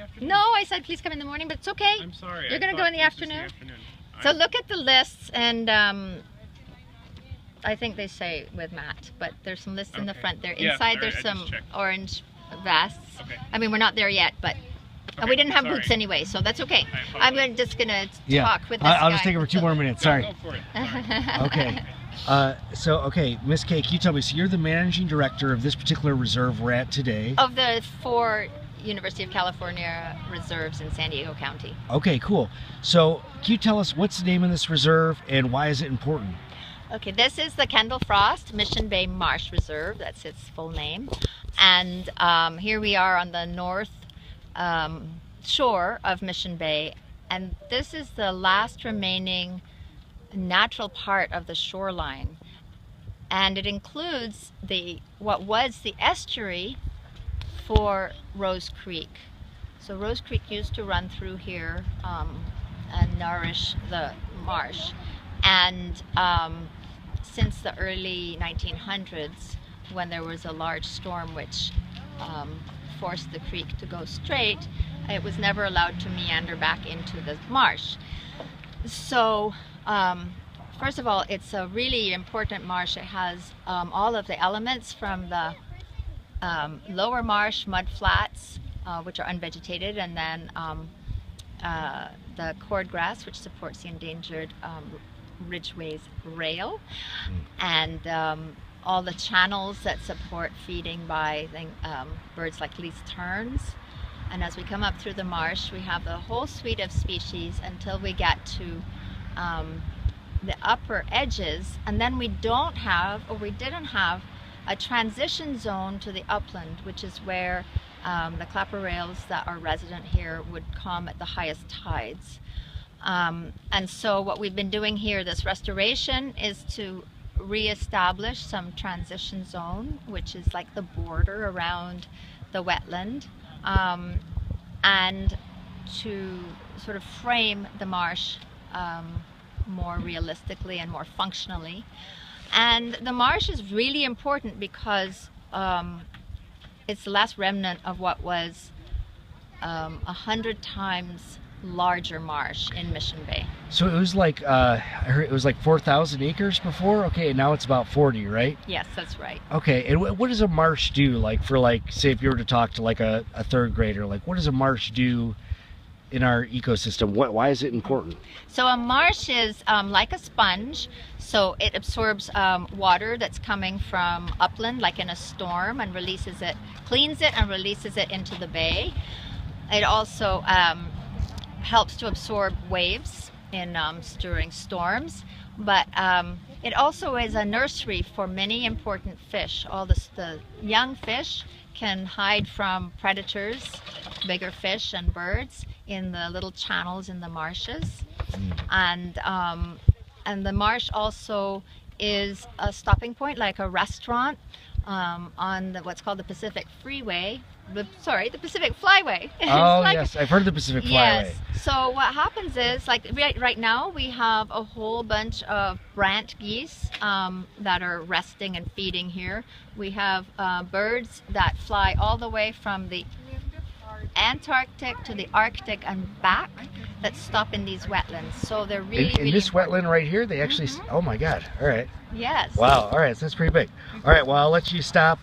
afternoon? No, I said please come in the morning, but it's okay. I'm sorry. You're going to go in the afternoon? So look at the lists, and I think they say with Matt, but there's some lists in the front there. Inside there's some orange vests. Okay. I mean, we're not there yet, but we didn't have boots anyway, so that's okay. I'm just going to talk with this I'll guy. just take over 2 more minutes. Sorry. Go for it. Okay. Okay, Miss Kay, can you tell me, so you're the managing director of this particular reserve we're at today? Of the 4 University of California reserves in San Diego County. Okay, cool. So can you tell us what's the name of this reserve and why is it important? Okay, this is the Kendall Frost Mission Bay Marsh Reserve. That's its full name. And here we are on the north shore of Mission Bay. And this is the last remaining natural part of the shoreline. And it includes what was the estuary for Rose Creek. So Rose Creek used to run through here and nourish the marsh. And since the early 1900s, when there was a large storm which forced the creek to go straight, it was never allowed to meander back into the marsh. So first of all, it's a really important marsh. It has all of the elements from the lower marsh mud flats, which are unvegetated, and then the cordgrass, which supports the endangered Ridgway's rail, and all the channels that support feeding by birds like least terns. And as we come up through the marsh, we have the whole suite of species until we get to the upper edges, and then we didn't have a transition zone to the upland, which is where the clapper rails that are resident here would come at the highest tides. And so what we've been doing here, this restoration, is to reestablish some transition zone, which is like the border around the wetland, and to sort of frame the marsh more realistically and more functionally. And the marsh is really important because it's the last remnant of what was 100 times larger marsh in Mission Bay. So it was like I heard it was like 4,000 acres before. Okay, now it's about 40, right? Yes, that's right. Okay, and what does a marsh do? Like for say if you were to talk to like a 3rd grader, like what does a marsh do in our ecosystem? Why is it important? So a marsh is like a sponge. So it absorbs water that's coming from upland, like in a storm, and releases it, cleans it and releases it into the bay. It also helps to absorb waves during storms, but it also is a nursery for many important fish. All the young fish can hide from predators, bigger fish and birds, in the little channels in the marshes. And the marsh also is a stopping point, like a restaurant on what's called the Pacific Freeway. The Pacific Flyway. Oh, yes, I've heard of the Pacific Flyway. Yes. So what happens is, like right now, we have a whole bunch of brant geese that are resting and feeding here. We have birds that fly all the way from the Antarctic to the Arctic and back that stop in these wetlands. So they're really, in this wetland right here, they actually, oh my God, all right. Yes. Wow, all right, so that's pretty big. All right, well, I'll let you stop.